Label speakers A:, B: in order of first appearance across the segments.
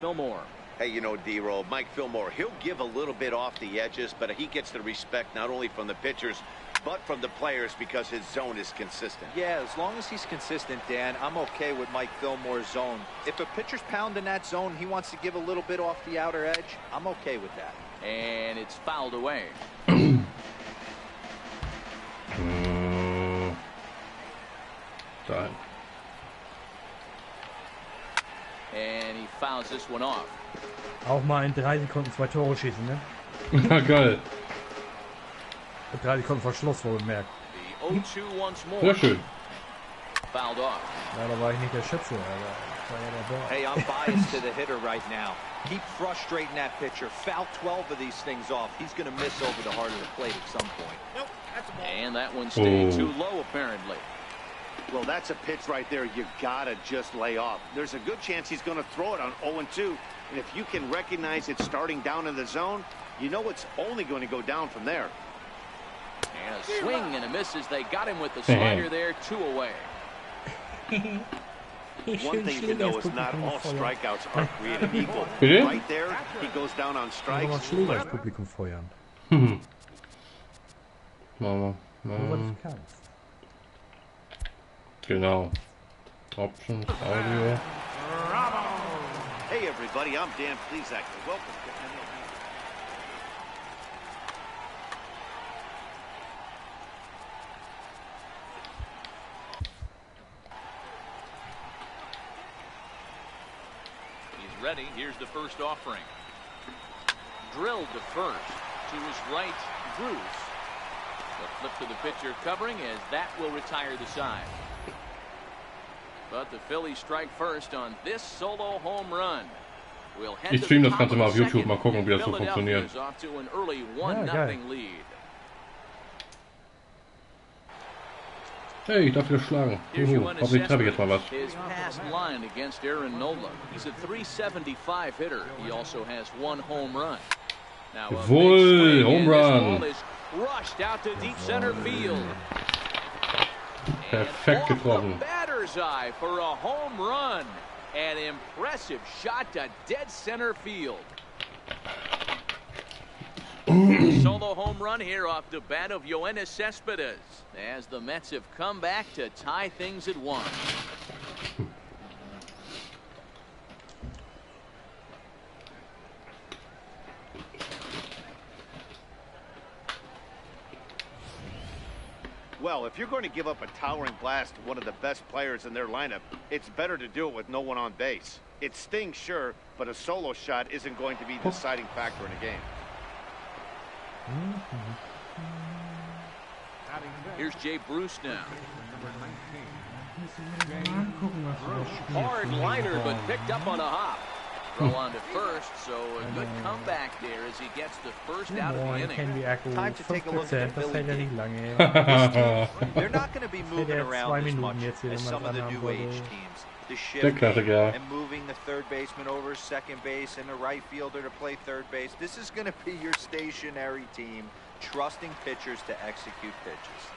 A: Fillmore.
B: Hey, you know, D-Roll, Mike Fillmore, he'll give a little bit off the edges, but he gets the respect not only from the pitchers, but from the players because his zone is consistent.
C: Yeah, as long as he's consistent, Dan, I'm okay with Mike Fillmore's zone. If a pitcher's pounding that zone, he wants to give a little bit off the outer edge, I'm okay with that.
A: And it's fouled away.
D: Done.
A: And he fouls this one off.
E: Auch mal in 3 Sekunden 2 Tore schießen, ne?
D: Ja, geil.
E: 3 Sekunden vor Schluss, wohlgemerkt.
A: The 0-2 once more.
D: Sehr schön.
A: Fouled off.
E: Leider war ich nicht der Schütze, aber war ja der Ball.
C: Hey, I'm biased to the hitter right now. Keep frustrating that pitcher. Foul 12 of these things off. He's going to miss over the heart of the plate at some point.
A: Nope, that's a ball. And that one stayed too low, apparently.
B: Well, that's a pitch right there you gotta just lay off. There's a good chance he's going to throw it on 0-2. And if you can recognize it starting down in the zone, you know it's only going to go down from there.
A: And a swing and a miss as they got him with the slider there, 2 away.
B: One thing to know is not all strikeouts are created equal.
D: Bitte?
B: Right there, he goes down on strikes.
E: Das Publikum feuern.
D: Mama. Genau. Options, Audio.
B: Hey everybody, I'm Dan Plesac. Welcome to MLB.
A: He's ready. Here's the first offering. Drilled to first. To his right, Bruce. The flip to the pitcher covering as that will retire the side. But the Phillies strike first on this solo home run. We'll head
D: Ich stream das Ganze mal auf YouTube, mal gucken, wie das so funktioniert.
A: Off to an early 1-0 lead.
D: Hey, ich darf wieder schlagen. Hoffentlich treffe ich jetzt mal was.
A: His past line against Aaron Nola. He's a .375 hitter. He also has 1 home run. Now a
D: Jawohl, home run.
A: is rushed out to deep center field.
D: Perfekt getroffen.
A: Batter's eye for a home run. An impressive shot to dead center field. Solo home run here off the bat of Yoenis Cespedes as the Mets have come back to tie things at 1.
B: Well, if you're going to give up a towering blast to one of the best players in their lineup, it's better to do it with no one on base. It stings, sure, but a solo shot isn't going to be the deciding factor in a game.
A: Here's Jay Bruce now. Hard liner, but picked up on a hop. Throw on to first, so a good comeback there as he gets the first out of the inning.
C: Time to take a look at the Philly team. They're not going to be moving around as much as some of the new age teams. The shifting and moving the third baseman over second base and the right fielder to play third base. This is going to be your stationary team, trusting pitchers to execute pitches.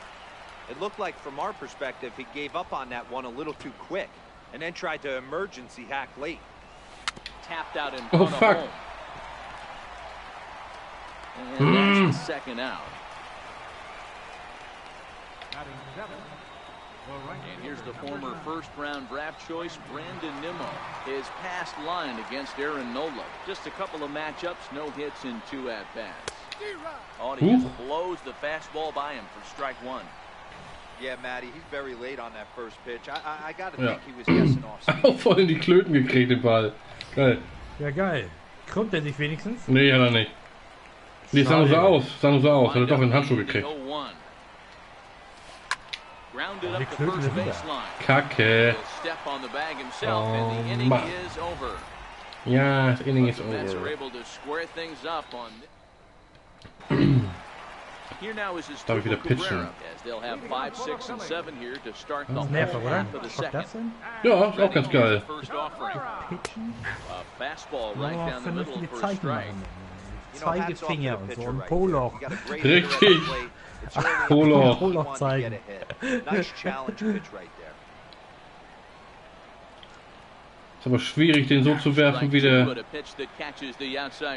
C: It looked like, from our perspective, he gave up on that one a little too quick and then tried to emergency hack late.
A: Tapped out in front of home. And that's the second out. And here's the former first-round draft choice, Brandon Nimmo. His past line against Aaron Nola. Just a couple of matchups, no hits in 2 at-bats. Audience blows the fastball by him for strike 1.
C: Yeah, Matty, he's very late on that first pitch. I got to think he was guessing off.
D: Auch voll in die Klöten gekriegt, den Ball. Geil.
E: Ja, geil. Krümmt er sich wenigstens?
D: Nee, hat er nicht. Nee, sah nur so aus. Sah nur so aus. Hat er doch einen Handschuh gekriegt. Kacke. Oh, Mann. Ja, das Inning ist over.
A: Here now is his
D: Darf ich wieder pitchen?
A: as they'll have 5, 6, and 7 here to start the
E: Nervig, oder?
A: half of the second.
D: Ja, ist auch ganz geil.
A: First offering.
E: Pitchen?
A: A fastball right
E: Ja,
A: down the middle
E: vernünftige
A: for a
E: Zeichen
A: strike.
E: machen. Zeigefinger und so, ein Poloch.
D: Richtig. Poloch.
E: Poloch zeigen.
C: Nice challenge pitch right there.
D: Ist aber schwierig, den so zu werfen, wie der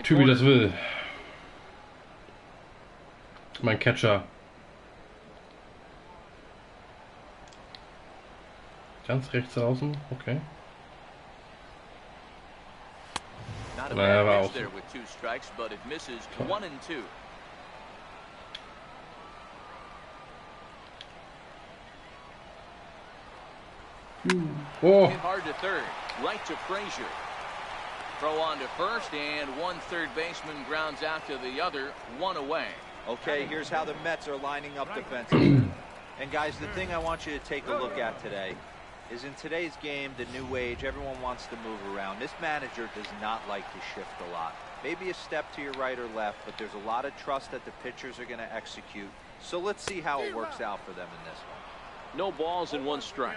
D: Typ das will. Mein Catcher. Ganz rechts außen, okay. Naja, war außen. Oh.
A: Hard to third, right to Frazier. Throw on to first, and one third baseman grounds out to the other, one away.
C: Okay, here's how the Mets are lining up defensively. And guys, the thing I want you to take a look at today is in today's game, the new age, everyone wants to move around. This manager does not like to shift a lot. Maybe a step to your right or left, but there's a lot of trust that the pitchers are going to execute. So let's see how it works out for them in this one.
A: No balls and one strike.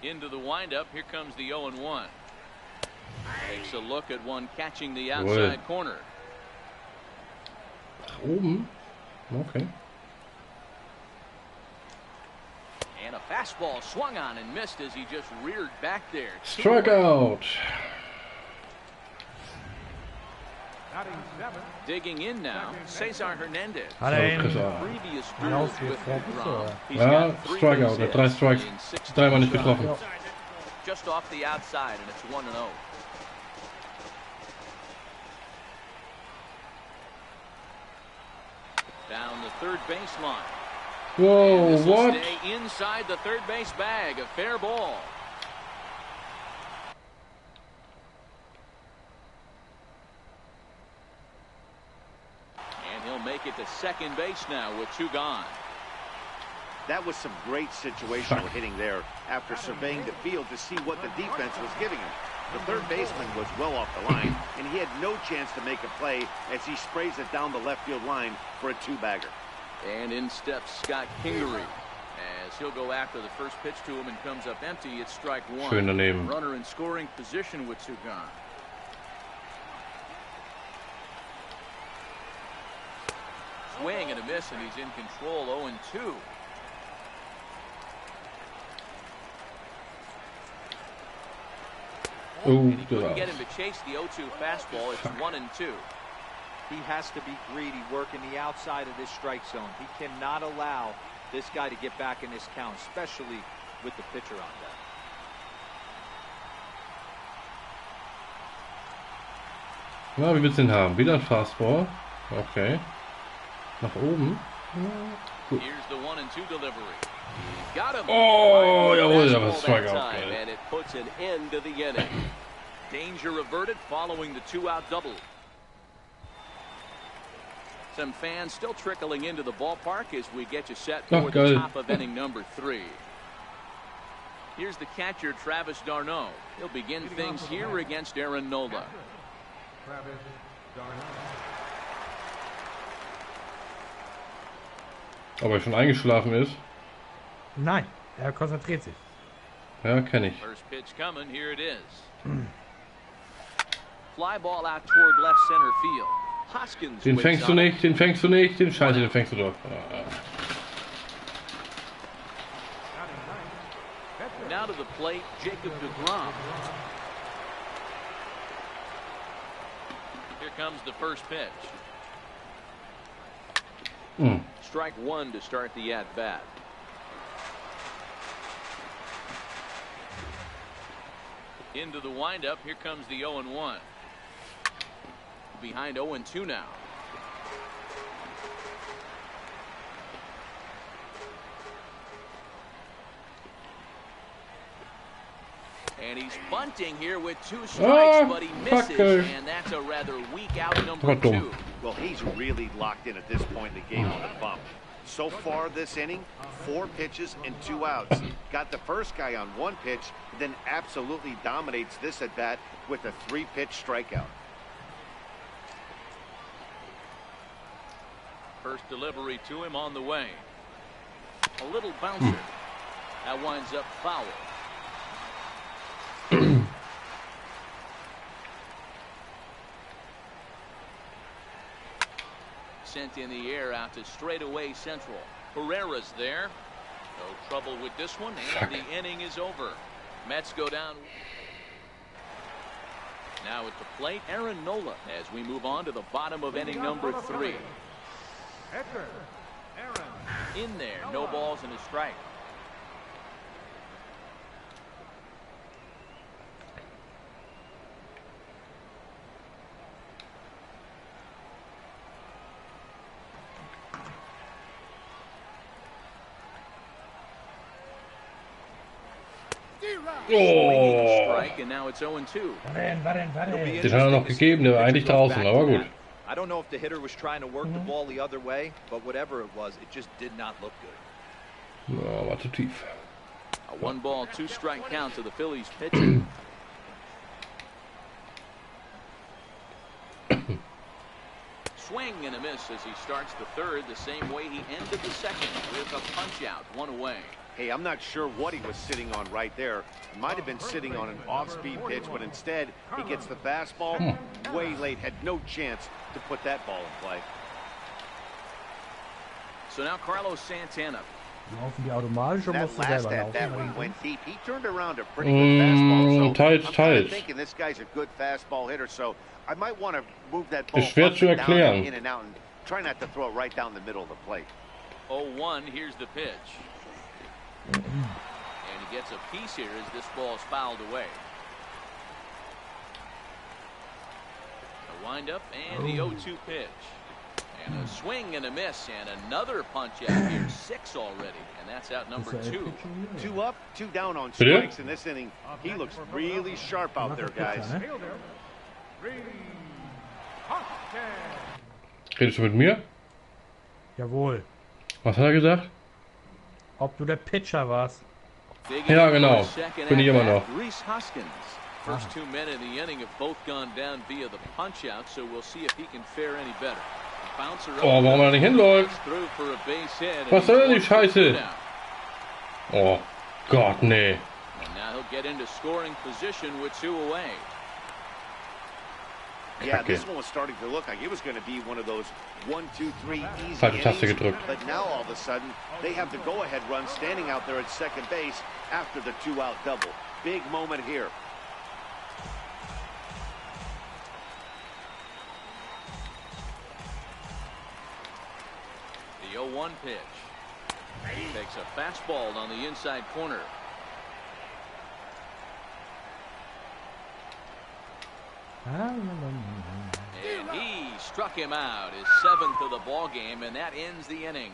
A: Into the windup, here comes the 0-1. Takes a look at one catching the outside corner.
D: Oben. Okay.
A: And a fastball swung on and missed as he just reared back there.
D: Strikeout.
A: Digging in now, Cesar Hernandez.
E: Previous
D: ja, Strikeout, der 3 Strikes, 3 Mal nicht getroffen.
A: Just off the outside and it's 1-0. Down the third baseline.
D: Whoa, what?
A: Stay inside the third base bag, a fair ball. And he'll make it to second base now with 2 gone.
B: That was some great situational hitting there after surveying the field to see what the defense was giving him. The third baseman was well off the line, and he had no chance to make a play as he sprays it down the left field line for a 2-bagger.
A: And in steps Scott Kingery as he'll go after the first pitch to him and comes up empty. It's strike 1.
D: Schön daneben.
A: Runner in scoring position with 2 gone. Swing and a miss, and he's in control. 0-2.
D: Ooh,
A: he couldn't get him to chase the 0-2 fastball. It's 1-2.
C: He has to be greedy, working the outside of this strike zone. He cannot allow this guy to get back in this count, especially with the pitcher on deck.
D: Na, wie willst du den haben? Wieder ein Fastball. Okay. Nach oben.
A: Gut. Here's the 1-2 delivery. Got him.
D: Oh, jawohl, da war Strikeout.
A: And it puts an end to the inning. Danger averted following the 2-out double. Some fans still trickling into the ballpark as we get you set for the top of inning number 3. Here's the catcher, Travis d'Arnaud. He'll begin things here against Aaron Nola.
D: Ob er schon eingeschlafen ist?
E: Nein, konzentriert sich.
D: Ja, kenne ich.
A: First pitch coming, here it is. Fly ball out toward left center field. Hoskins.
D: Den fängst du nicht, den fängst du nicht, den Scheiße, den fängst du doch.
A: Now to the plate, Jacob deGrom. Here comes the first pitch. Strike 1 to start the at-bat. Into the windup, here comes the 0-1. Behind 0-2 now. And he's bunting here with 2 strikes, but he misses, and that's a rather weak out number 2.
B: Well, he's really locked in at this point in the game on the bump. So far this inning, 4 pitches and 2 outs. Got the first guy on 1 pitch, then absolutely dominates this at bat with a 3-pitch strikeout.
A: First delivery to him on the way. A little bouncer. That winds up foul. Sent in the air out to straightaway central. Herrera's there. No trouble with this one, and the inning is over. Mets go down. Now at the plate, Aaron Nola, as we move on to the bottom of inning number 3. In there, no balls and a strike.
D: Oh.
A: Strike, and now it's 0-2.
D: Den hat er noch gegeben, der war eigentlich draußen, aber gut.
C: I don't know if the hitter was trying to work the ball the other way, but whatever it was, it just did not look good.
D: Ja, war zu tief.
A: A 1-ball, 2-strike count to the Phillies pitcher. Swing and a miss as he starts the third the same way he ended the second with a punch out, 1 away.
B: Hey, I'm not sure what he was sitting on right there. He might have been sitting on an off-speed pitch, but instead he gets the fastball way late. Had no chance to put that ball in play.
A: So now Carlos Santana.
E: Laufen die automatisch oder musst du
B: That last
E: selber
B: at that one
E: laufen?
B: went deep. He turned around a pretty good fastball. So I'm kind of
D: teils.
B: thinking this guy's a good fastball hitter. So I might want to move that ball
D: Ist schwer zu
B: up and down
D: erklären.
B: and in and out and try not to throw it right down the middle of the plate.
A: 0-1, here's the pitch. And he gets a piece here as this ball is fouled away. A windup and the 0-2 pitch. And a swing and a miss and another punch out here. 6 already, and that's out number 2.
B: 2 up, 2 down on strikes in this inning. He looks really sharp out there, guys.
D: Redest du mit mir?
E: Jawohl.
D: Was hat er gesagt?
E: Ob du der Pitcher warst?
D: Ja, genau. Bin ich immer noch.
A: First 2 men in the inning have both gone down via the punch out, so we'll see if he can fare any better.
D: Oh, warum er nicht hinläuft? Was soll denn die Scheiße? Oh Gott, nee.
A: And now he'll get into scoring position with 2 away.
B: Yeah, this one was starting to look like it was going to be one of those 1, 2, 3 easy
D: Falsche Taste
B: innings,
D: gedrückt.
B: but now all of a sudden they have the go-ahead run standing out there at second base after the 2-out double. Big moment here.
A: The 0-1 pitch. He takes a fastball on the inside corner. And he struck him out, his 7th of the ball game, and that ends the inning.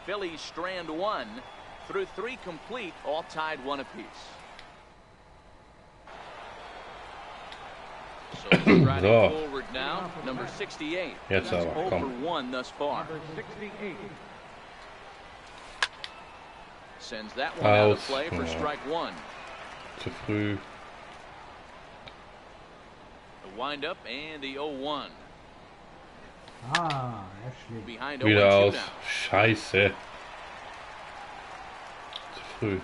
A: Phillies strand 1 through 3 complete, all tied 1 apiece. So he's riding forward now, number 68.
D: Jetzt
A: That's
D: aber,
A: 0
D: komm.
A: for 1 thus far. Sends that one out of play for strike 1.
D: Zu früh.
A: The windup and the 0-1.
E: Ah, Ashley.
A: Behind
D: Wieder
A: 0-2
D: aus.
A: now.
D: Scheiße. Zu früh.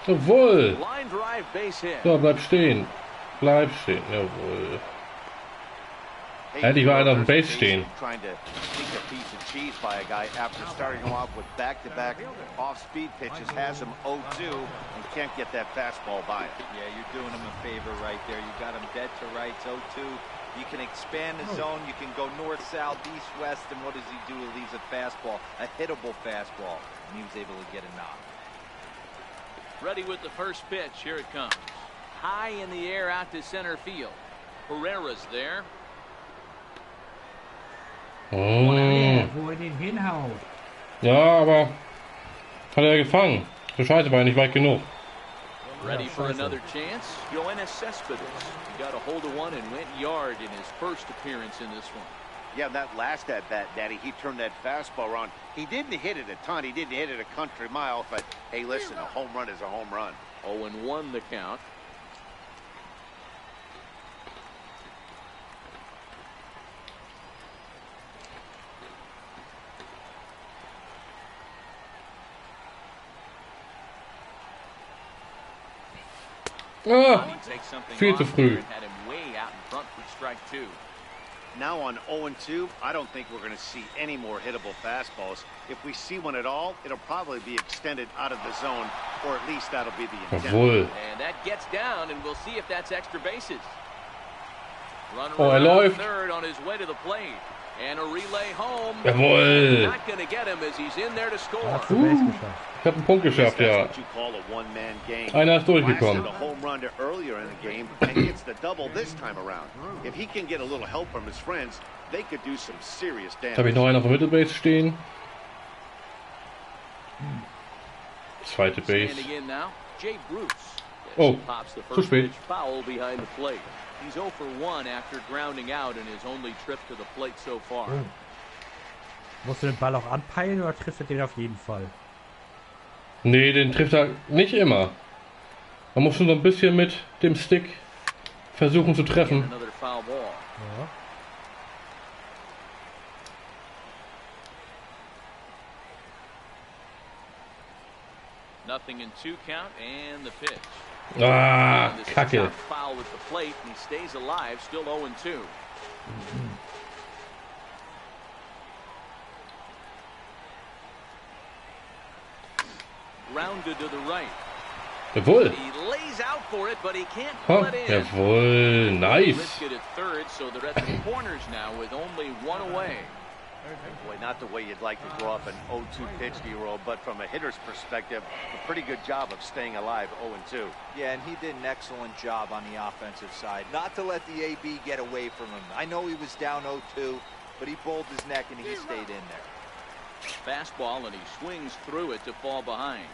D: Jawohl.
A: Line drive base hit.
D: So, bleib stehen. Bleib stehen. Jawohl. Hätte ich mal einen auf dem Base stehen.
B: Trying to sneak a piece of cheese by a guy after starting him off with back-to-back off-speed pitches, has him 0-2 and can't get that fastball by it.
C: Yeah, you're doing him a favor right there. You got him dead to rights, 0-2. You can expand the zone. You can go north, south, east, west, and what does he do? He leaves a fastball, a hittable fastball, and he was able to get a knock.
A: Ready with the first pitch. Here it comes. High in the air out to center field. Herrera's there.
D: Oh.
E: Wo er den hinhaut.
D: Ja, aber hat er gefangen. So scheiße, war nicht weit genug.
A: Ready for another chance. Yoenis Cespedes. He got a hold of one and went yard in his first appearance in this one.
B: Yeah, that last at-bat, Daddy, he turned that fastball around. He didn't hit it a ton. He didn't hit it a country mile, but hey, listen, a home run is a home run.
A: 0-1 the count.
D: Ah, viel zu früh.
A: Had him way out in front for strike 2.
B: Now on 0-2, I don't think we're going to see any more hittable fastballs. If we see one at all, it'll probably be extended out of the zone, or at least that'll be the intent.
D: Jawohl.
A: And that gets down, and we'll see if that's extra bases. Runner
D: läuft.
A: third on his way to the plate. And a relay home.
D: Jawohl.
A: Not going to get him as he's in there to score.
D: Ich habe einen Punkt geschafft, ja. Einer ist durchgekommen. Jetzt habe ich noch einen auf der Mittelbase stehen. Zweite Base. Oh, zu spät.
A: He's 0 for 1 after grounding out in his only trip to the plate so far.
E: Musst du den Ball auch anpeilen oder trifft er den auf jeden Fall?
D: Nee, den trifft er nicht immer. Man muss schon so ein bisschen mit dem Stick versuchen zu treffen.
E: Ja.
A: Nothing in 2 count and the pitch.
D: Ah, Kacke.
A: Foul with the plate and he stays alive, still 0-2. Grounded to the right.
D: Jawohl.
A: He lays out for it, but he can't pull it in.
D: Jawohl, nice.
A: Risk it at third, so they're at the corners now with only 1 away.
B: Boy, not the way you'd like to throw up an 0-2 pitch, D-roll, but from a hitter's perspective, a pretty good job of staying alive 0-2.
C: Yeah, and he did an excellent job on the offensive side. Not to let the AB get away from him. I know he was down 0-2, but he bowled his neck and he stayed in there.
A: Fastball, and he swings through it to fall behind.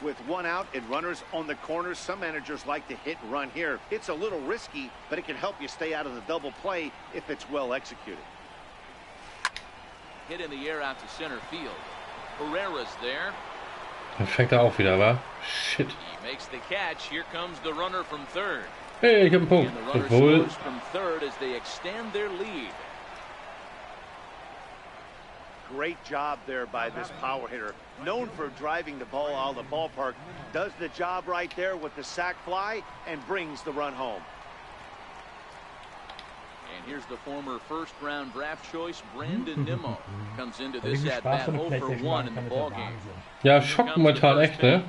B: With 1 out and runners on the corners, some managers like to hit and run here. It's a little risky, but it can help you stay out of the double play if it's well executed.
A: Hit in the air out to center field. Herrera's there.
D: Dann fängt er auch wieder, wa? Shit.
A: He makes the catch. Here comes the runner from third.
D: Hey, ich hab einen Punkt.
A: And the runner scores from third as they extend their lead.
B: Great job there by this power hitter. Known for driving the ball out of the ballpark. Does the job right there with the sac fly and brings the run home.
A: And here's the former first-round draft choice, Brandon Nimmo. Comes into this at-bat 0 for 1 in the ballgame.
D: Ja, Schock momentan echt, ne?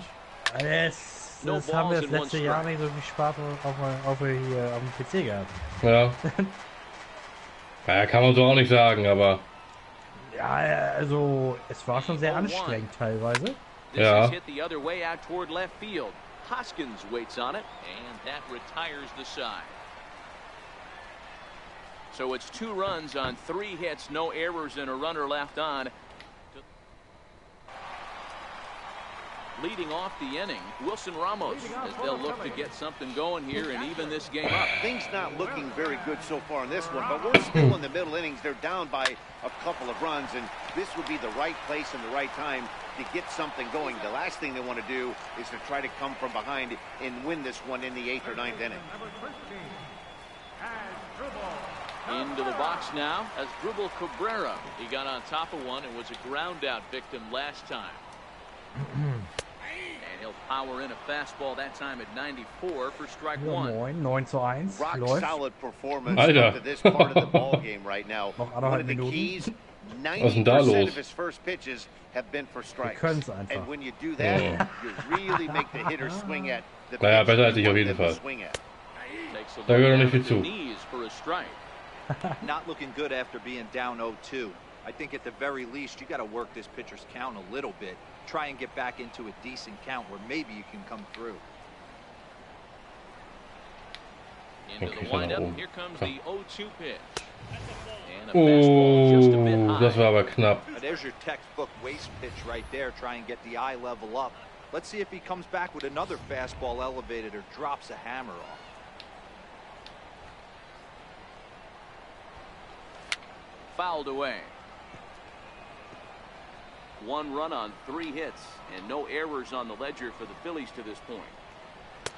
E: Das haben wir das letzte Jahr nicht so viel Spaß auf dem PC gehabt.
D: Ja. Ja, kann man so auch nicht sagen, aber...
E: Ja, also es war schon sehr anstrengend teilweise.
D: Ja.
A: Hit the other way out toward left field. Hoskins waits on it, and that retires the side. So it's 2 runs on 3 hits, no errors, and a runner left on. Leading off the inning, Wilson Ramos, as they'll look to get something going here and even this game up.
B: Things not looking very good so far in this one, but we're still in the middle innings. They're down by a couple of runs, and this would be the right place and the right time to get something going. The last thing they want to do is to try to come from behind and win this one in the 8th or 9th inning.
A: Into the box now as Dribble Cabrera. He got on top of one and was a ground out victim last time. And he'll power in a fastball that time at 94 for strike 1.
E: 9-1.
B: Rock solid performance up to this part of the ball game right now. One of the keys, 90% of his first pitches have been for strikes. And when you do that, you really make the hitter swing at the
D: naja, besser als ich auf jeden Fall. Da gehört noch nicht viel zu.
C: Not looking good after being down 0-2. I think at the very least you got to work this pitcher's count a little bit. Try and get back into a decent count where maybe you can come through.
A: Into the windup. Here comes the 0-2 pitch. And a fastball just a bit high.
D: Das war aber knapp.
C: There's your textbook waste pitch right there. Try and get the eye level up. Let's see if he comes back with another fastball elevated or drops a hammer off.
A: Fouled away. 1 run on 3 hits and no errors on the ledger for the Phillies to this point.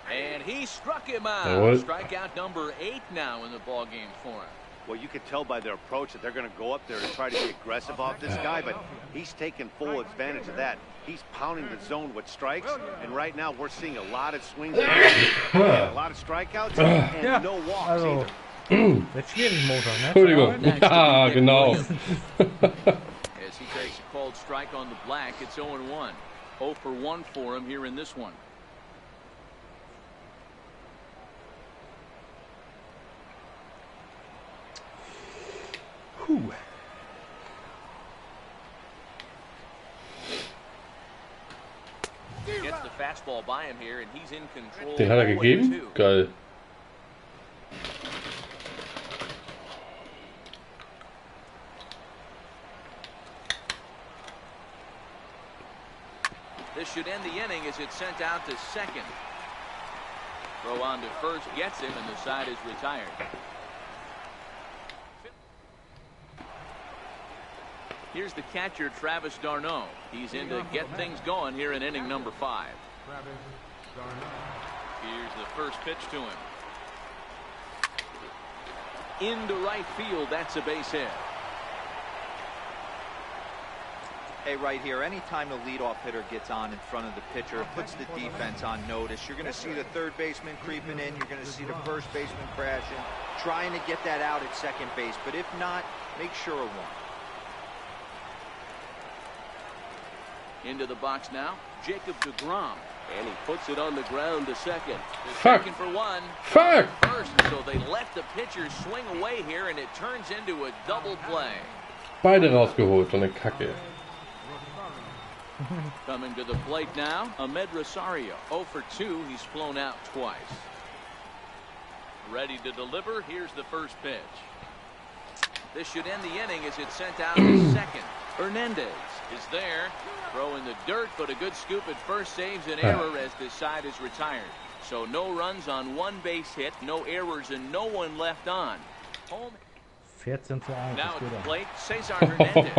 A: And he struck him out. Strikeout number 8 now in the ball game for him.
B: Well, you could tell by their approach that they're going to go up there and try to be aggressive off this guy, but he's taking full advantage of that. He's pounding the zone with strikes, and right now we're seeing a lot of swings, a lot of strikeouts, and no walks either.
E: Wird schwierig, Motor, ne?
D: Entschuldigung. Ja, genau.
A: As he takes a called strike on the black, it's 0-1. 0 for 1 for him here in this one.
E: Whew.
A: Gets the fastball by him here, and he's in control.
D: Den hat er gegeben? Geil.
A: This should end the inning as it's sent out to second. Throw on to first gets him, and the side is retired. Here's the catcher, Travis d'Arnaud. He's in to get things going here in inning number 5. Here's the first pitch to him. Into right field, that's a base hit.
C: Hey, right here, anytime the leadoff hitter gets on in front of the pitcher, it puts the defense on notice. You're going to see the third baseman creeping in. You're going to see the first baseman crashing, trying to get that out at second base. But if not, make sure of one.
A: Into the box now, Jacob deGrom, and he puts it on the ground to second.
D: Fuck.
A: Second for 1.
D: Fuck.
A: First, so they let the pitcher swing away here, and it turns into a double play.
D: Beide rausgeholt, so eine Kacke.
A: Coming to the plate now, Ahmed Rosario. 0 for 2, he's flown out twice. Ready to deliver, here's the first pitch. This should end the inning as it's sent out to second. Hernandez is there, throwing the dirt, but a good scoop at first saves an error as this side is retired. So no runs on one base hit, no errors, and no one left on. Home.
E: 14 zu 1.
A: Now at the plate, Cesar Hernandez.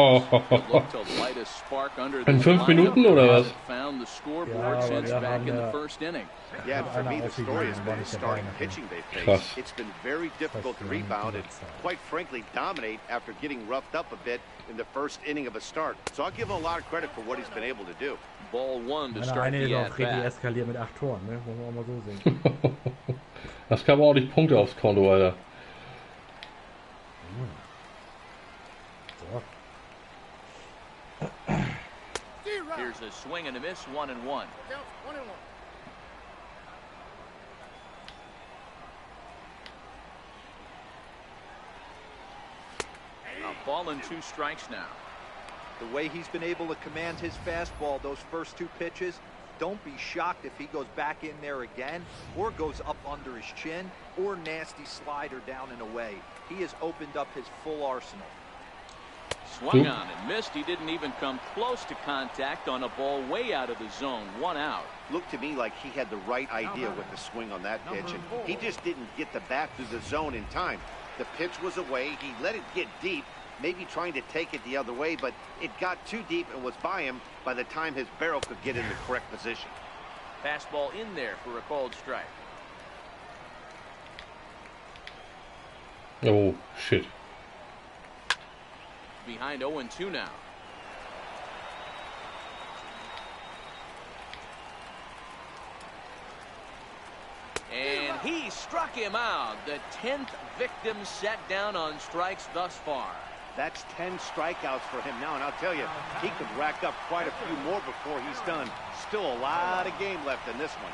A: Look to light a spark under the
D: In 5 Minuten oder was?
A: Found the scoreboard since back in the first inning.
B: Yeah, for me, the story has been the starting pitching they faced. It's been very difficult to rebound and, quite frankly, dominate after getting roughed up a bit in the first inning of a start. So I'll give him a lot of credit for what he's been able to do.
A: Ball 1 to start
E: Eine
A: the
E: ist auch richtig
A: at-bat.
E: eskaliert mit 8 Toren, ne? Muss man auch mal so sehen.
D: Das kam ordentlich Punkte aufs Konto, Alter.
E: So.
A: Here's a swing and a miss, 1-1. A ball and 2 strikes now.
C: The way he's been able to command his fastball those first 2 pitches, don't be shocked if he goes back in there again or goes up under his chin or nasty slider down and away. He has opened up his full arsenal.
A: Swung on and missed. He didn't even come close to contact on a ball way out of the zone. 1 out.
B: Looked to me like he had the right idea with the swing on that pitch, and he just didn't get the bat through the zone in time. The pitch was away. He let it get deep, maybe trying to take it the other way, but it got too deep and was by him by the time his barrel could get in the correct position.
A: Fastball in there for a called strike.
D: Oh, shit.
A: Behind 0-2 now. And he struck him out. The 10th victim set down on strikes thus far.
B: That's 10 strikeouts for him now, and I'll tell you, he could rack up quite a few more before he's done. Still a lot of game left in this one.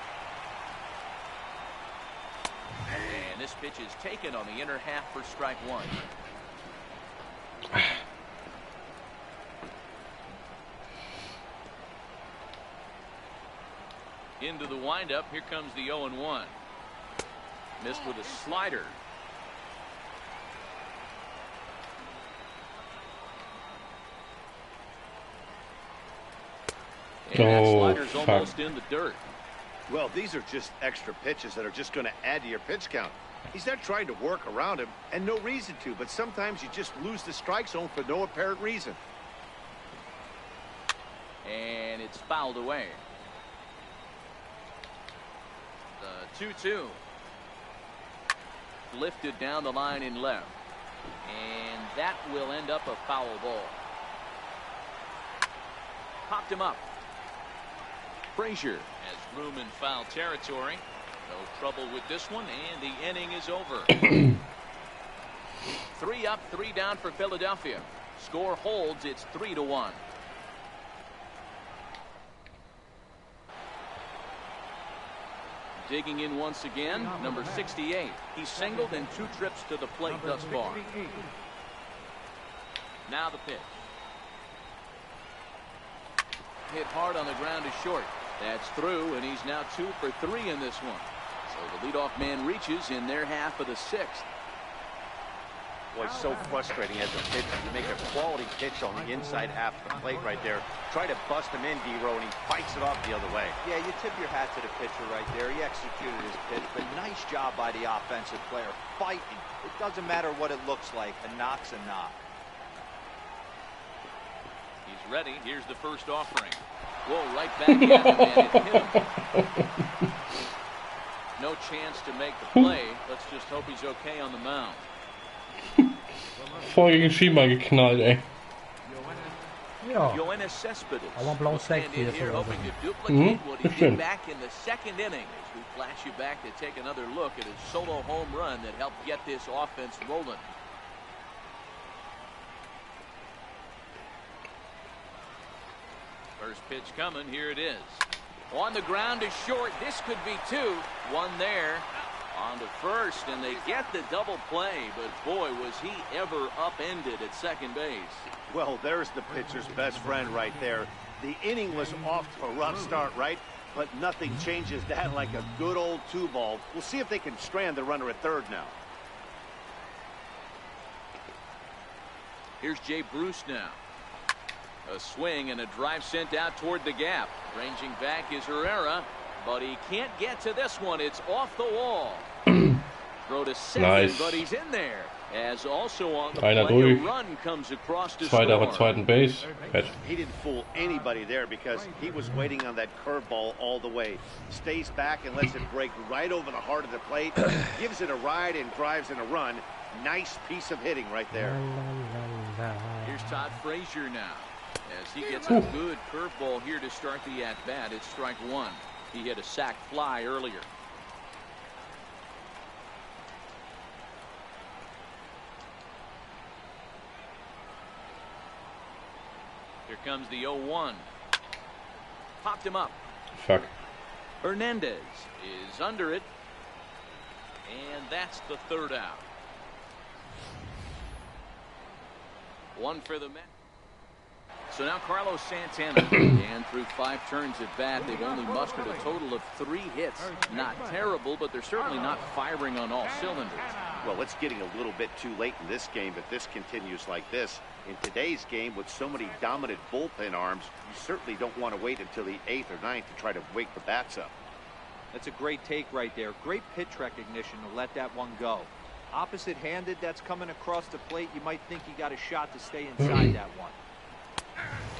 A: And this pitch is taken on the inner half for strike 1. Into the windup. Here comes the 0-1. Missed with a slider. And that slider's almost in the dirt.
B: Well, these are just extra pitches that are just going to add to your pitch count. He's not trying to work around him, and no reason to, but sometimes you just lose the strike zone for no apparent reason.
A: And it's fouled away. The 2-2. Lifted down the line in left. And that will end up a foul ball. Popped him up. Frazier has room in foul territory. No trouble with this one, and the inning is over. 3 up, 3 down for Philadelphia. Score holds, it's 3-1. Digging in once again, number 68. He's singled in 2 trips to the plate thus far. Now the pitch. Hit hard on the ground to short. That's through, and he's now 2 for 3 in this one. So the leadoff man reaches in their half of the 6th.
B: Boy, it's so frustrating as a pitcher. You make a quality pitch on the inside half of the plate right there. Try to bust him in, D-Row, and he fights it off the other way.
C: Yeah, you tip your hat to the pitcher right there. He executed his pitch, but nice job by the offensive player. Fighting. It doesn't matter what it looks like. A knock's a knock.
A: He's ready. Here's the first offering. Whoa, right back at him, and it hit him. No chance to make the play. Let's just hope he's okay on the mound.
D: Voll gegen Schieber geknallt, ey.
E: Ja. Aber ein blaues Fleck hier so.
D: Bestimmt.
A: Back in the 2nd inning as we flash you back to take another look at his solo home run that helped get this offense rolling. First pitch coming. Here it is. On the ground to short. This could be 2. 1 there. On to first, and they get the double play, but boy, was he ever upended at second base.
B: Well, there's the pitcher's best friend right there. The inning was off to a rough start, right? But nothing changes that like a good old 2-ball. We'll see if they can strand the runner at third now.
A: Here's Jay Bruce now. A swing and a drive sent out toward the gap. Ranging back is Herrera, but he can't get to this one. It's off the wall. Throw to second,
D: Nice.
A: but he's in there. As also on the
D: Einer
A: play, a
D: durch.
A: run comes across to
D: Zweiter auf
A: score.
D: der 2. Base. Fett.
B: He didn't fool anybody there because he was waiting on that curveball all the way. Stays back and lets it break right over the heart of the plate. Gives it a ride and drives in a run. Nice piece of hitting right there.
A: Here's Todd Frazier now. As he gets a good curveball here to start the at-bat. It's strike 1. He hit a sac fly earlier. Here comes the 0-1. Popped him up.
D: Fuck.
A: Hernandez is under it. And that's the 3rd out. 1 for the Mets. So now Carlos Santana, and through 5 turns at bat, they've only mustered a total of 3 hits. Not terrible, but they're certainly not firing on all cylinders.
B: Well, it's getting a little bit too late in this game if this continues like this. In today's game, with so many dominant bullpen arms, you certainly don't want to wait until the 8th or 9th to try to wake the bats up.
C: That's a great take right there. Great pitch recognition to let that one go. Opposite-handed, that's coming across the plate. You might think he got a shot to stay inside that one.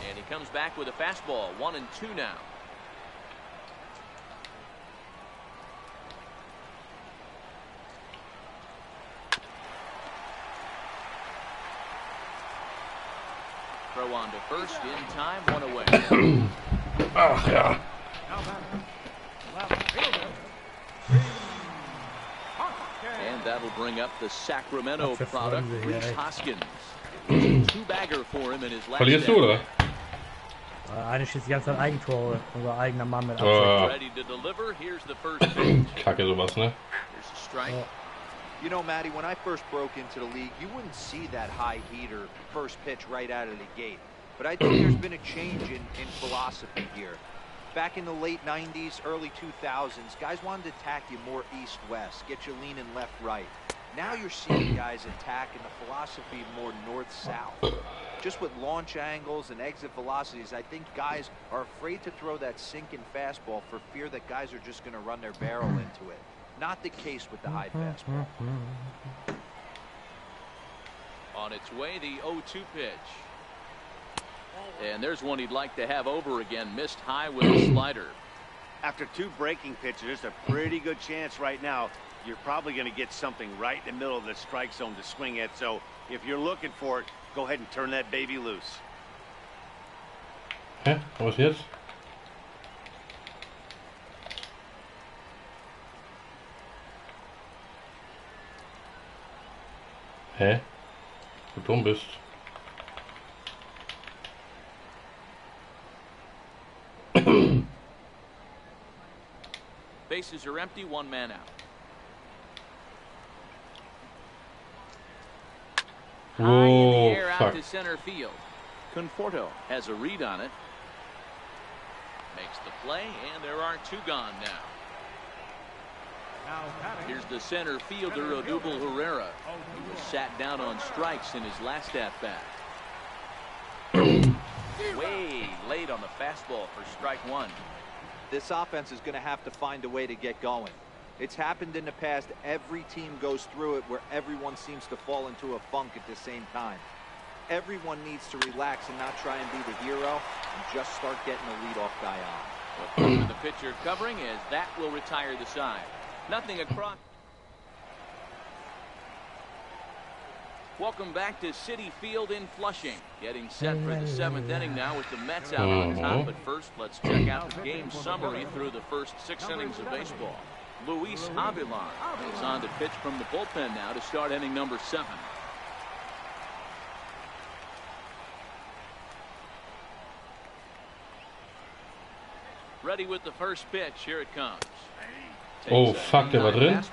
A: And he comes back with a fastball. 1-2 now. Throw on to first in time. 1 away.
D: Ach ja.
A: And that'll bring up the Sacramento product, Reese Hoskins. 2-bagger for him in his last
D: Verlierst du, oder?
E: Eine schießt die ganze Zeit Eigentore. Unser eigener Mann mit
A: Ready to deliver. Here's the first pitch.
D: Kacke sowas, ne?
A: Here's a strike.
C: You know, Matty, when I first broke into the league, you wouldn't see that high heater first pitch right out of the gate. But I think there's been a change in philosophy here. Back in the late 90s, early 2000s, guys wanted to attack you more east-west, get you leaning left-right. Now you're seeing guys attacking the philosophy more north-south. Just with launch angles and exit velocities, I think guys are afraid to throw that sinking fastball for fear that guys are just going to run their barrel into it. Not the case with the high fastball.
A: On its way, the 0-2 pitch. And there's one he'd like to have over again. Missed high with a slider.
B: After 2 breaking pitches, there's a pretty good chance right now you're probably going to get something right in the middle of the strike zone to swing at. So if you're looking for it, go ahead and turn that baby loose.
D: Hä? Was jetzt? Hä? Du dumm bist.
A: Bases are empty, one man out. High in the air out to center field. Conforto has a read on it. Makes the play, and there are two gone now. Here's the center fielder, Odubel Herrera. He was sat down on strikes in his last at-bat. Way late on the fastball for strike one.
C: This offense is going to have to find a way to get going. It's happened in the past. Every team goes through it where everyone seems to fall into a funk at the same time. Everyone needs to relax and not try and be the hero and just start getting the leadoff guy on.
A: The pitcher covering as that will retire the side. Nothing across. Welcome back to Citi Field in Flushing. Getting set for the seventh inning now with the Mets out on top. But first, let's check out the game summary through the first 6 innings of baseball. Luis Avilan is on to pitch from the bullpen now to start inning number 7. Ready with the first pitch. Here it comes.
D: Oh, fuck, der war drin.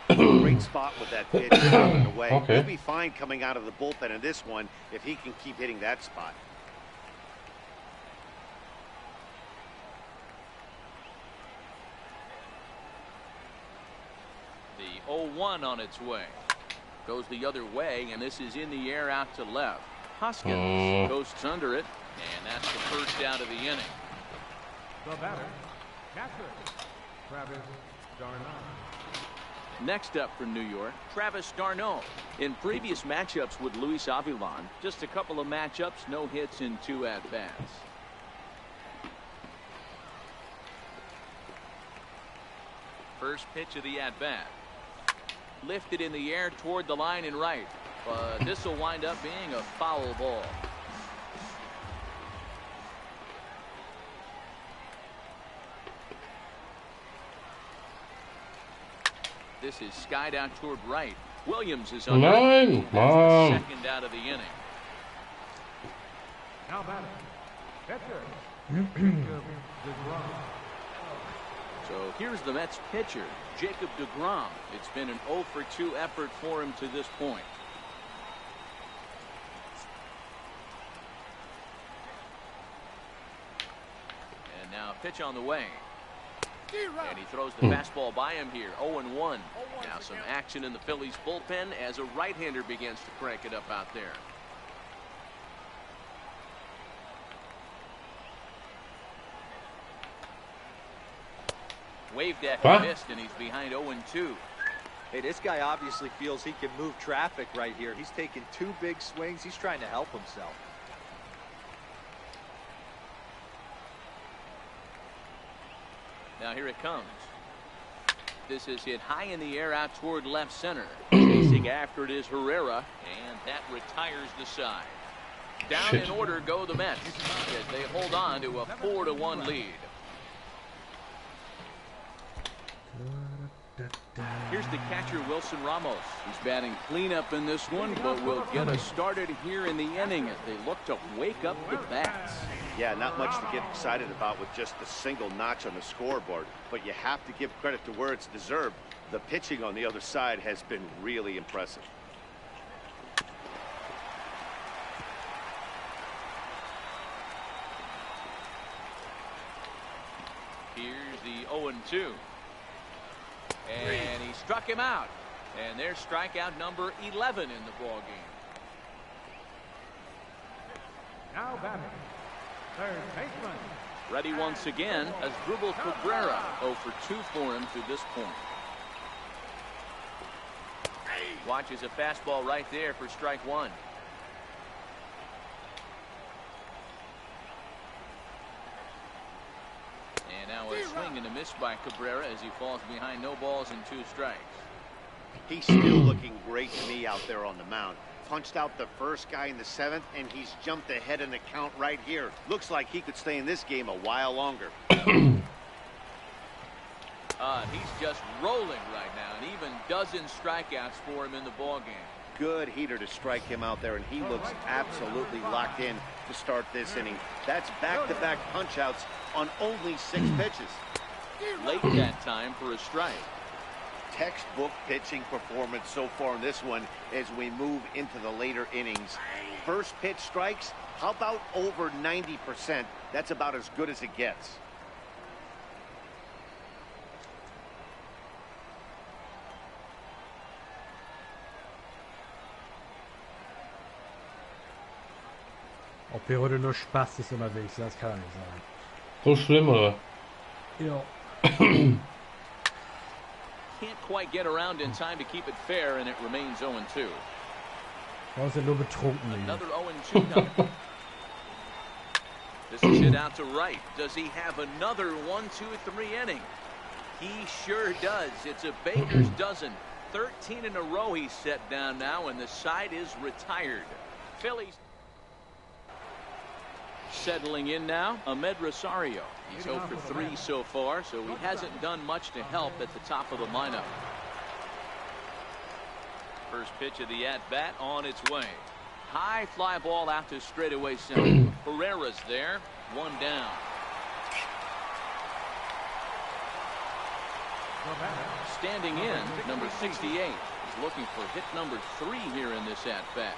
B: Great spot with that pitch out of the way.
D: Okay.
B: He'll be fine coming out of the bullpen in this one if he can keep hitting that spot.
A: The 0-1 on its way. Goes the other way, and this is in the air out to left. Hoskins coasts under it, and that's the first out of the inning.
F: The batter, catcher, Travis d'Arnaud.
A: Next up for New York, Travis d'Arnaud. In previous matchups with Luis Avilan, just a couple of matchups, no hits in 2 at-bats. First pitch of the at-bat. Lifted in the air toward the line and right, but this will wind up being a foul ball. This is skied out toward right. Williams is on.
D: Nein, Mann.
A: Second out of the inning.
F: Now batting, pitcher,
A: So here's the Mets pitcher, Jacob deGrom. It's been an 0 for 2 effort for him to this point. And now pitch on the way. And he throws the fastball by him here. 0-1. Now some action in the Phillies bullpen as a right-hander begins to crank it up out there. Waved at him, missed, and he's behind 0-2.
C: Hey, this guy obviously feels he can move traffic right here. He's taking 2 big swings. He's trying to help himself.
A: Now here it comes. This is hit high in the air out toward left center. Chasing after it is Herrera, and that retires the side. Down in order go the Mets as they hold on to a 4-1 lead. Here's the catcher, Wilson Ramos. He's batting cleanup in this one, but will get us started here in the inning as they look to wake up the bats.
B: Yeah, not much to get excited about with just a single notch on the scoreboard, but you have to give credit to where it's deserved. The pitching on the other side has been really impressive.
A: Here's the 0-2. And he struck him out. And there's strikeout number 11 in the ball game.
F: now batting, third baseman.
A: Ready once again as Asdrubal Cabrera. 0 for 2 for him to this point. Watches a fastball right there for strike one. And now a swing and a miss by Cabrera as he falls behind, no balls and 2 strikes.
B: He's still looking great to me out there on the mound. Punched out the first guy in the 7th, and he's jumped ahead in the count right here. Looks like he could stay in this game a while longer.
A: He's just rolling right now, and even dozen strikeouts for him in the ball game.
B: good heater to strike him out there, and he looks absolutely locked in to start this inning. That's back-to-back punch-outs on only 6 pitches.
A: Late that time for a strike.
B: Textbook pitching performance so far in this one as we move into the later innings. First pitch strikes, how about over 90%? That's about as good as it gets.
E: Ob wir heute nur spastisch unterwegs sind, das kann ja nicht sein.
D: So schlimm, oder?
E: Ja.
A: Can't quite get around in time to keep it fair, and it remains 0-2.
E: Warum ist er nur betrunken?
A: Another 0-2 now. This is hit out to right. Does he have another 1-2-3 inning? He sure does. It's a baker's dozen. 13 in a row he's set down now, and the side is retired. Phillies settling in now, Ahmed Rosario. He's 0 for 3 so far, so he hasn't done much to help at the top of the lineup. First pitch of the at-bat on its way. High fly ball out to straightaway center. Herrera's there, 1 down. Standing in, number 68. He's looking for hit number 3 here in this at-bat.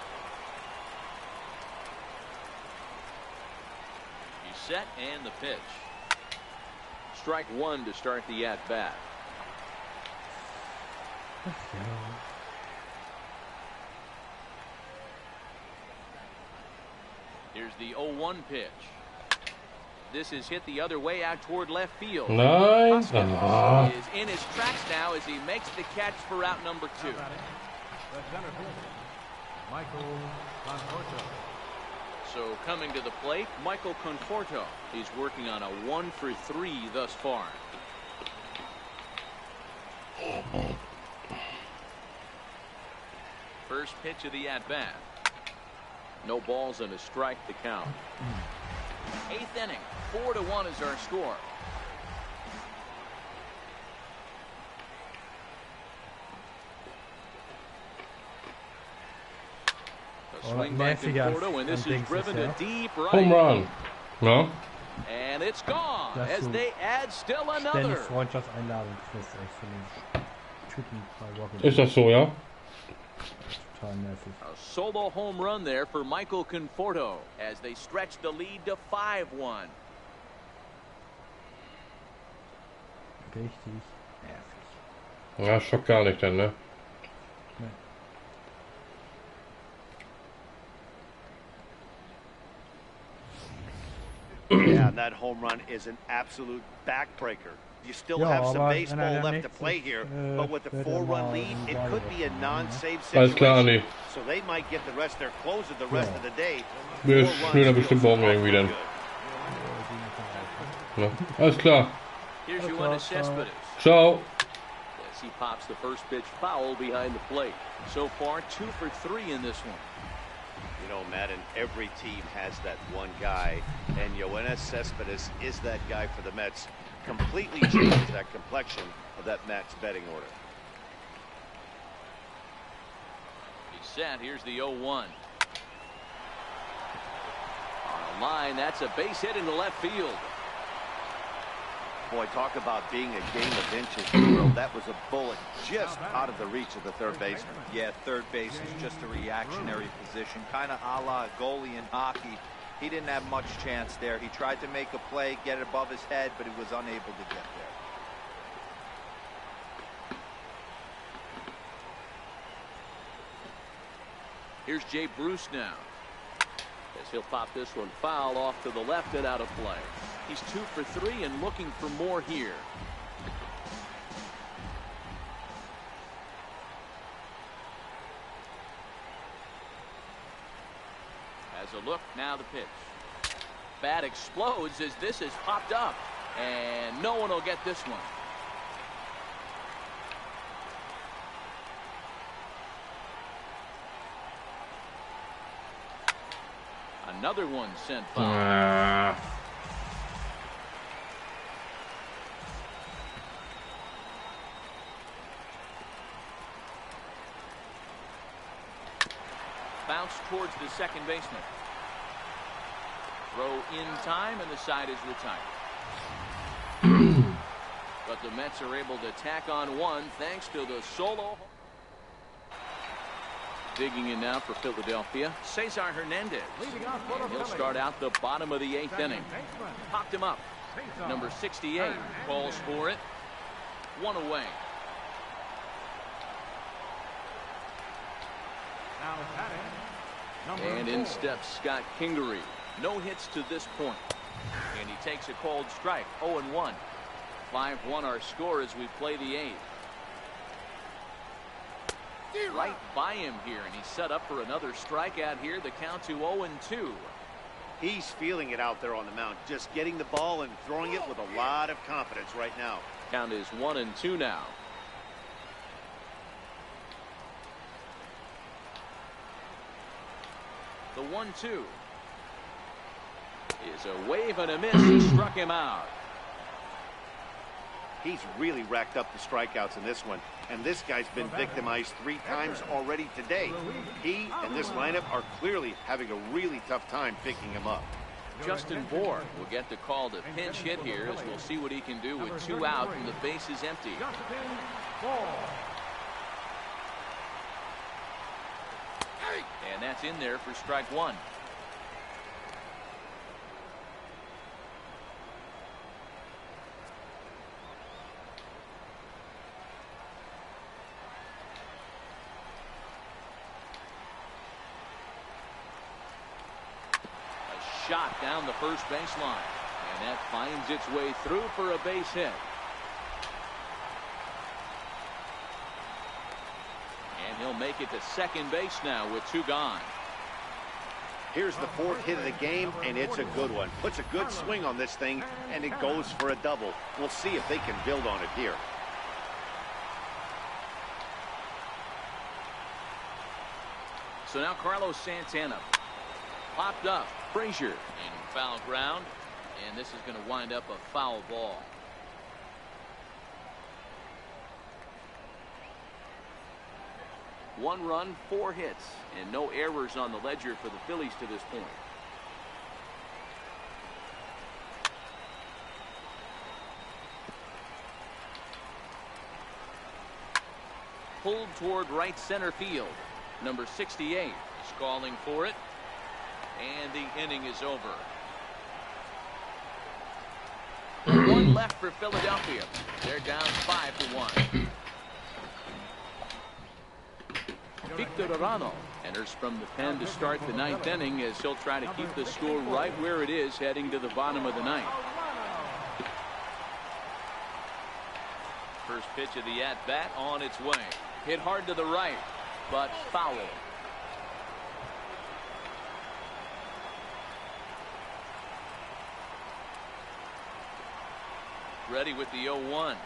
A: Set and the pitch. Strike 1 to start the at-bat. Here's the 0-1 pitch. This is hit the other way out toward left field.
D: Nice.
A: Is in his tracks now as he makes the catch for out number 2.
F: Michael Conforto.
A: So coming to the plate, Michael Conforto. He's working on a 1 for 3 thus far. First pitch of the at-bat. No balls and a strike to count. 8th inning, 4-1 is our score. Swing by Conforto, and this is driven to deep right.
D: Home run. No?
A: And it's gone as they add still another.
E: Freundschaftseinladung kriegst, echt von den Typen bei Rocket.
D: Ist das so, ja?
E: Total nervig.
A: A solo home run there for Michael Conforto as they stretch the lead to 5-1.
E: Richtig nervig.
D: Ja, schockt gar nicht dann, ne?
B: Yeah, that home run is an absolute backbreaker. You still have some baseball left to play here, but with the 4-run lead, it could be a non-save situation. So they might get the rest their closer the rest of the day.
D: Wir spielen bestimmt morgen irgendwie dann. Ja, alles klar.
A: Here's Yoenis Cespedes.
D: Ciao.
A: As he pops the first pitch foul behind the plate. So far, 2 for 3 in this one.
B: You know, Madden, every team has that one guy, and Yoenis Cespedes is that guy for the Mets. Completely changes that complexion of that Mets betting order.
A: He's set. Here's the 0-1. On the line, that's a base hit into left field.
B: Boy, talk about being a game of inches. That was a bullet just out of the reach of the third baseman.
C: Yeah, third base is just a reactionary position, kind of a la goalie in hockey. He didn't have much chance there. He tried to make a play, get it above his head, but he was unable to get there.
A: Here's Jay Bruce now. As he'll pop this one foul off to the left and out of play. He's 2 for 3 and looking for more here. As a look, now the pitch. Bat explodes as this is popped up. And no one will get this one. Another one sent foul. Bounce towards the second baseman. Throw in time, and the side is retired. But the Mets are able to tack on one thanks to the solo. Digging in now for Philadelphia, Cesar Hernandez. And he'll start out the bottom of the 8th inning. Popped him up. Number 68 calls for it. 1 away. And in steps Scott Kingery. No hits to this point. And he takes a called strike. 0-1. 5-1 our score as we play the 8th. Right by him here, and he's set up for another strikeout here. The count to 0-2.
B: He's feeling it out there on the mound, just getting the ball and throwing it with a lot of confidence right now.
A: Count is 1-2 now. The 1-2 is a wave and a miss. He struck him out.
B: He's really racked up the strikeouts in this one, and this guy's been victimized 3 times already today. He and this lineup are clearly having a really tough time picking him up.
A: Justin Bourne will get the call to pinch hit here, as we'll see what he can do with 2 out and the base is empty. And that's in there for strike 1. Shot down the first baseline, and that finds its way through for a base hit. And he'll make it to second base now with 2 gone.
B: Here's the 4th hit of the game, and it's a good one. Puts a good swing on this thing, and it goes for a double. We'll see if they can build on it here.
A: So now Carlos Santana. Popped up. Frazier in foul ground, and this is going to wind up a foul ball. One run, 4 hits, and no errors on the ledger for the Phillies to this point. Pulled toward right center field. Number 68 is calling for it. And the inning is over. 1 left for Philadelphia. They're down 5-1. Victor Arano enters from the pen to start the 9th inning, as he'll try to keep the score right where it is heading to the bottom of the 9th. First pitch of the at-bat on its way. Hit hard to the right, but foul. Ready with the 0-1.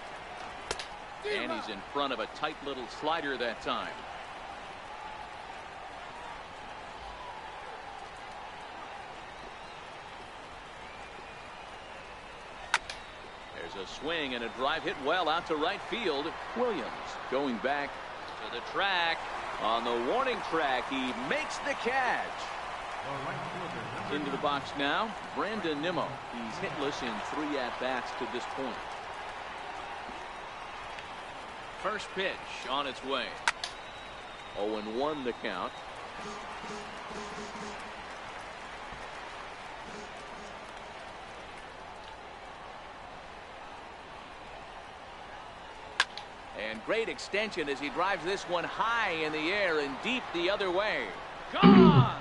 A: And he's in front of a tight little slider that time. There's a swing and a drive hit well out to right field. Williams going back to the track. On the warning track, he makes the catch. Into the box now, Brandon Nimmo. He's hitless in 3 at-bats to this point. First pitch on its way. 0-1 the count. And great extension as he drives this one high in the air and deep the other way. Gone!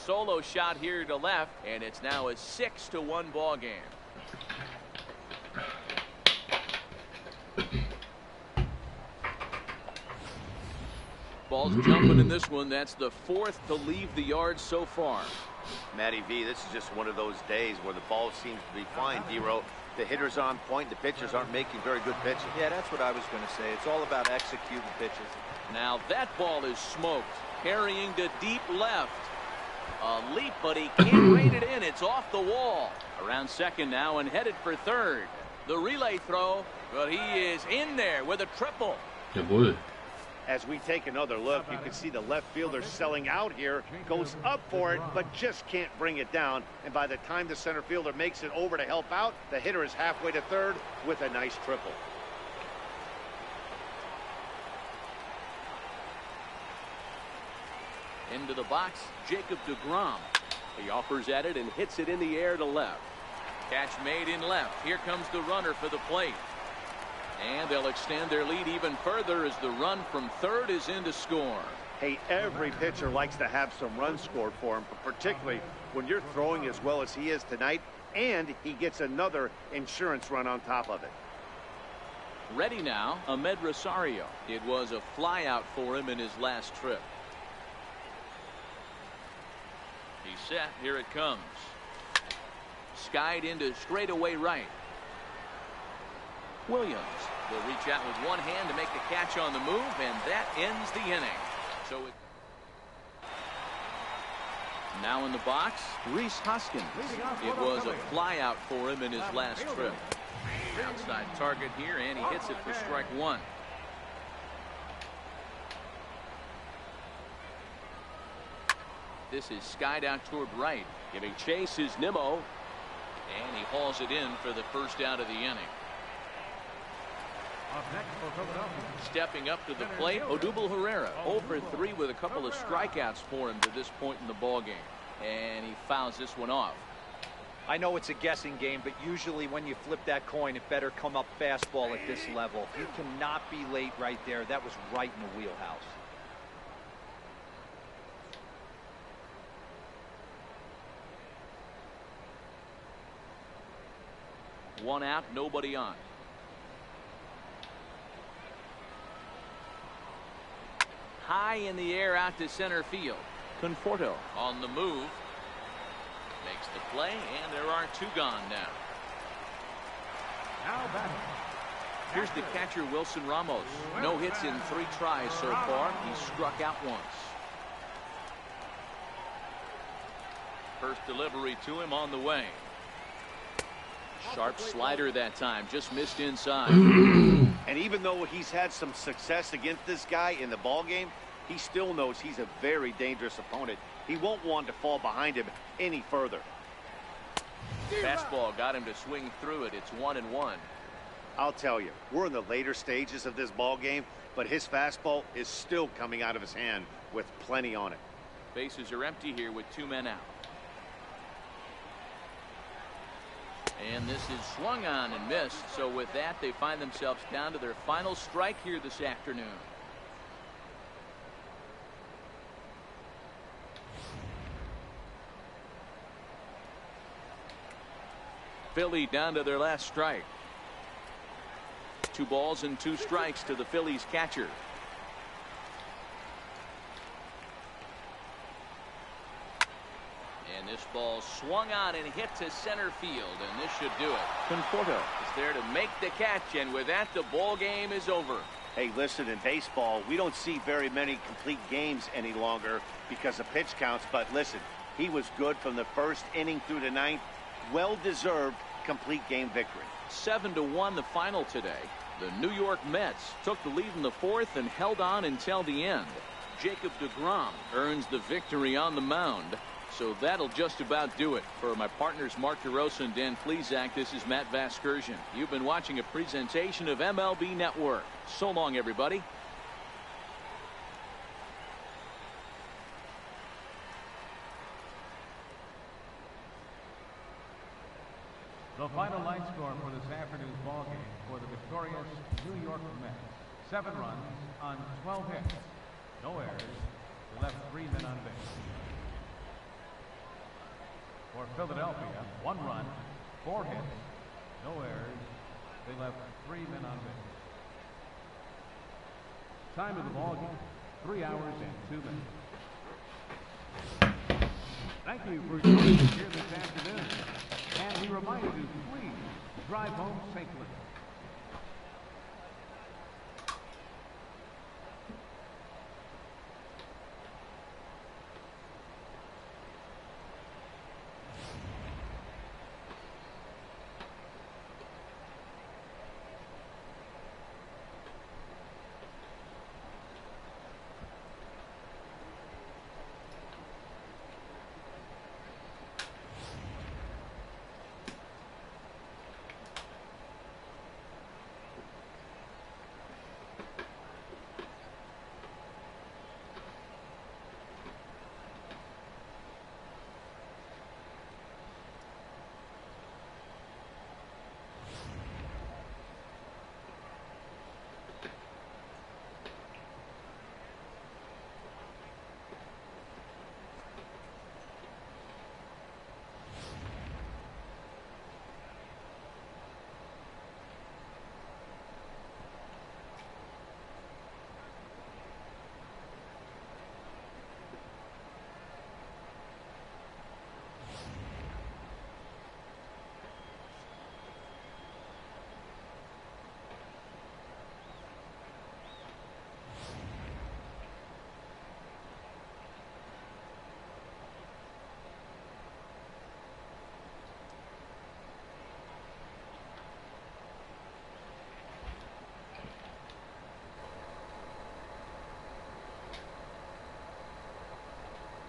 A: Solo shot here to left, and it's now a 6-1 ball game. Ball's jumping in this one. That's the 4th to leave the yard so far.
B: Matty V, this is just one of those days where the ball seems to be fine, D-Row. The hitter's on point. The pitchers aren't making very good pitching.
C: Yeah, that's what I was going to say. It's all about executing pitches.
A: Now that ball is smoked. Carrying to deep left. A leap, but he can't rein it in. It's off the wall. Around second now and headed for third. The relay throw, but he is in there with a triple.
D: Jawohl.
B: As we take another look, you can see the left fielder selling out here, goes up for it, but just can't bring it down. And by the time the center fielder makes it over to help out, the hitter is halfway to third with a nice triple.
A: Into the box, Jacob deGrom. He offers at it and hits it in the air to left. Catch made in left. Here comes the runner for the plate. And they'll extend their lead even further as the run from third is in to score.
B: Hey, every pitcher likes to have some runs scored for him, but particularly when you're throwing as well as he is tonight, and he gets another insurance run on top of it.
A: Ready now, Ahmed Rosario. It was a fly out for him in his last trip. He's set. Here it comes. Skied into straightaway right. Williams will reach out with one hand to make the catch on the move, and that ends the inning. So now in the box, Rhys Hoskins. It was a fly out for him in his last trip. Outside target here, and he hits it for strike one. This is skied out toward right. Giving chase is Nimmo, and he hauls it in for the first out of the inning. Stepping up to the plate, Odubel Herrera, 0 for 3 with a couple of strikeouts for him to this point in the ballgame. And he fouls this one off.
C: I know it's a guessing game, but usually when you flip that coin, it better come up fastball at this level. You cannot be late right there. That was right in the wheelhouse.
A: One out, nobody on. High in the air out to center field. Conforto on the move. Makes the play, and there are two gone now. Here's the catcher, Wilson Ramos. No hits in 3 tries so far. He struck out once. First delivery to him on the way. Sharp slider that time, just missed inside.
B: And even though he's had some success against this guy in the ball game, he still knows he's a very dangerous opponent. He won't want to fall behind him any further.
A: Fastball got him to swing through it. It's 1-1.
B: I'll tell you, we're in the later stages of this ball game, but his fastball is still coming out of his hand with plenty on it.
A: Bases are empty here with 2 men out. And this is swung on and missed. So with that, they find themselves down to their final strike here this afternoon. Philly down to their last strike. 2 balls and 2 strikes to the Phillies catcher. And this ball swung on and hit to center field, and this should do it. Conforto is there to make the catch, and with that, the ball game is over.
B: Hey, listen, in baseball, we don't see very many complete games any longer because of pitch counts, but listen, he was good from the first inning through the 9th. Well-deserved complete game victory.
A: 7-1 the final today. The New York Mets took the lead in the 4th and held on until the end. Jacob deGrom earns the victory on the mound. So that'll just about do it. For my partners Mark DeRosa and Dan Plesac, this is Matt Vasgersian. You've been watching a presentation of MLB Network. So long, everybody.
F: The final line score for this afternoon's ballgame for the victorious New York Mets. 7 runs on 12 hits. No errors. They left 3 men on base. For Philadelphia, 1 run, 4 hits, no errors. They left 3 men on base. Time of the ballgame, 3 hours and 2 minutes. Thank you for joining us here this afternoon. And we remind you to please drive home safely.